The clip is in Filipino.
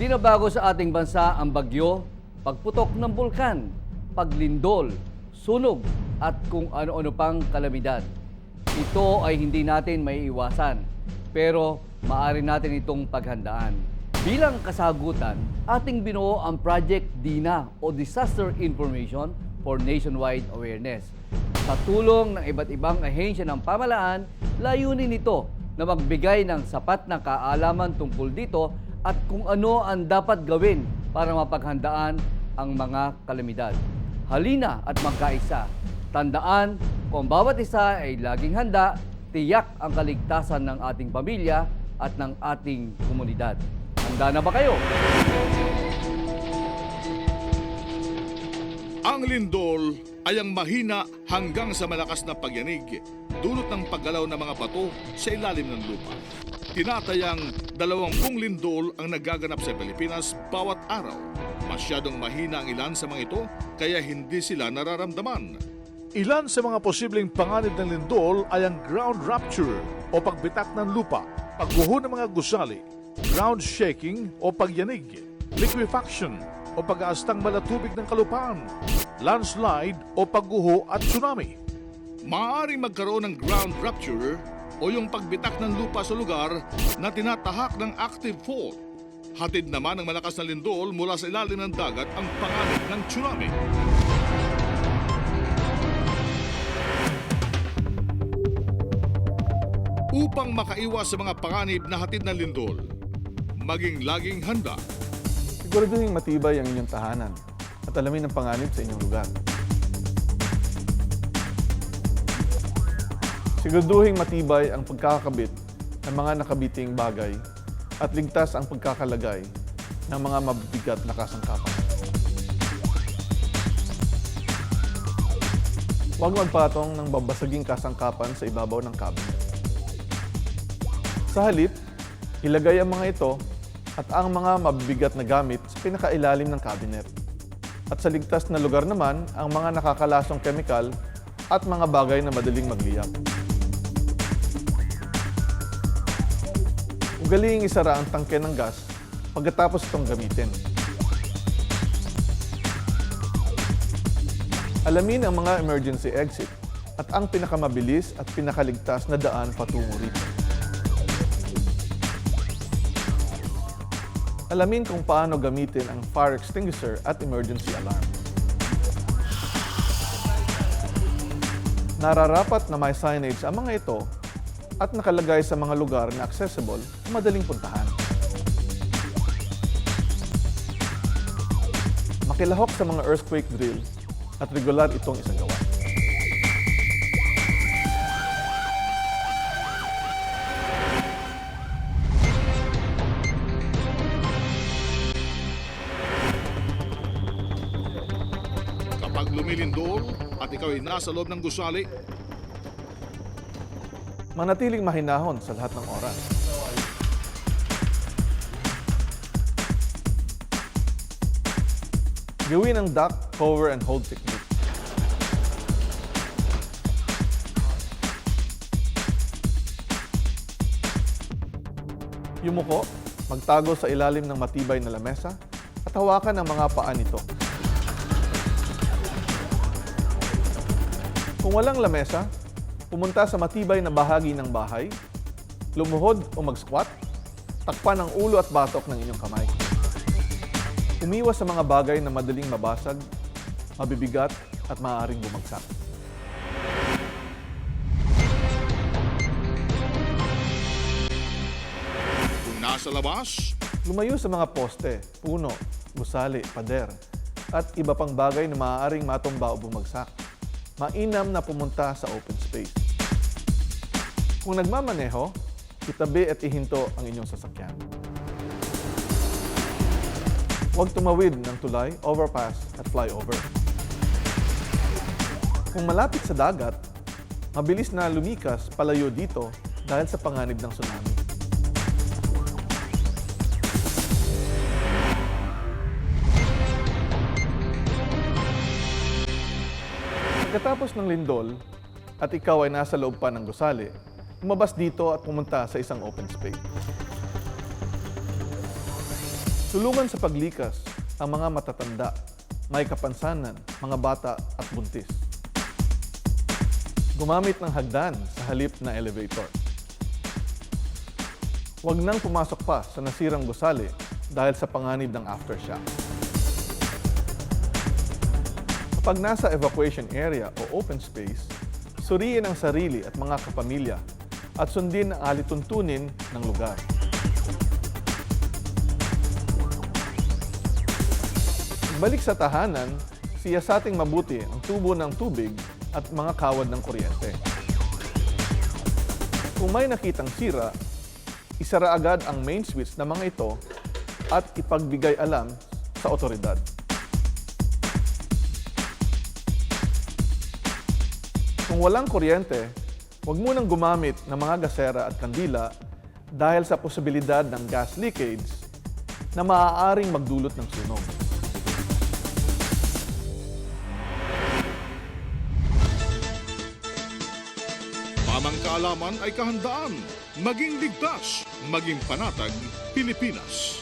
Hindi na bago sa ating bansa ang bagyo, pagputok ng bulkan, paglindol, sunog at kung ano-ano pang kalamidad. Ito ay hindi natin maiiwasan, pero maaari natin itong paghandaan. Bilang kasagutan, ating binuo ang Project DINA o Disaster Information for Nationwide Awareness. Sa tulong ng iba't ibang ahensya ng pamahalaan, layunin nito na magbigay ng sapat na kaalaman tungkol dito at kung ano ang dapat gawin para mapaghandaan ang mga kalamidad. Halina at magkaisa. Tandaan, kung bawat isa ay laging handa, tiyak ang kaligtasan ng ating pamilya at ng ating komunidad. Handa na ba kayo? Ang lindol ay ang mahina hanggang sa malakas na pagyanig, dulot ng paggalaw ng mga bato sa ilalim ng lupa. Tinatayang 20 lindol ang nagaganap sa Pilipinas bawat araw. Masyadong mahina ang ilan sa mga ito, kaya hindi sila nararamdaman. Ilan sa mga posibleng panganib ng lindol ay ang ground rupture o pagbitak ng lupa, pagguho ng mga gusali, ground shaking o pagyanig, liquefaction o pag-aastang malatubig ng kalupaan, landslide o pagguho at tsunami. Maaaring magkaroon ng ground rupture o yung pagbitak ng lupa sa lugar na tinatahak ng active fault. Hatid naman ng malakas na lindol mula sa ilalim ng dagat ang panganib ng tsunami. Upang makaiwas sa mga panganib na hatid ng lindol, maging laging handa. Siguraduhin matibay ang inyong tahanan at alamin ang panganib sa inyong lugar. Siguraduhin matibay ang pagkakabit ng mga nakabiting bagay at ligtas ang pagkakalagay ng mga mabibigat na kasangkapan. Huwag magpatong ng babasaging kasangkapan sa ibabaw ng cabinet. Sa halip, ilagay ang mga ito at ang mga mabibigat na gamit sa pinakailalim ng cabinet. At sa ligtas na lugar naman, ang mga nakakalasong kemikal at mga bagay na madaling magliyab. Ugaling isara ang tangke ng gas pagkatapos itong gamitin. Alamin ang mga emergency exit at ang pinakamabilis at pinakaligtas na daan patungo rito. Alamin kung paano gamitin ang fire extinguisher at emergency alarm. Nararapat na may signage ang mga ito at nakalagay sa mga lugar na accessible at madaling puntahan. Makilahok sa mga earthquake drill at regular itong isagawa. Kapag lumilindol at ikaw ay nasa loob ng gusali, Manatiling mahinahon sa lahat ng oras. Gawin ang duck, cover, and hold technique. Yumuko, magtago sa ilalim ng matibay na lamesa at hawakan ang mga paa nito. Kung walang lamesa, pumunta sa matibay na bahagi ng bahay, lumuhod o mag-squat, takpan ang ulo at batok ng inyong kamay. Umiwas sa mga bagay na madaling mabasag, mabibigat at maaaring bumagsak. kung nasa labas, Lumayo sa mga poste, puno, gusali, pader, at iba pang bagay na maaaring matumba o bumagsak. Mainam na pumunta sa open space. Kung nagmamaneho, itabi at ihinto ang inyong sasakyan. Huwag tumawid ng tulay, overpass at flyover. Kung malapit sa dagat, mabilis na lumikas palayo dito dahil sa panganib ng tsunami. Pagkatapos ng lindol at ikaw ay nasa loob pa ng gusali, lumabas dito at pumunta sa isang open space. Tulungan sa paglikas ang mga matatanda, may kapansanan, mga bata at buntis. Gumamit ng hagdan sa halip na elevator. Huwag nang pumasok pa sa nasirang gusali dahil sa panganib ng aftershock. Kapag nasa evacuation area o open space, suriin ang sarili at mga kapamilya at sundin ang alituntunin ng lugar. Balik sa tahanan, siyasating mabuti ang tubo ng tubig at mga kawad ng kuryente. Kung may nakitang sira, isara agad ang main switch ng mga ito at ipagbigay alam sa otoridad. Kung walang kuryente, huwag munang gumamit ng mga gasera at kandila dahil sa posibilidad ng gas leakage na maaaring magdulot ng sunog. Tamang kaalaman ay kahandaan. Maging ligtas, maging panatag, Pilipinas.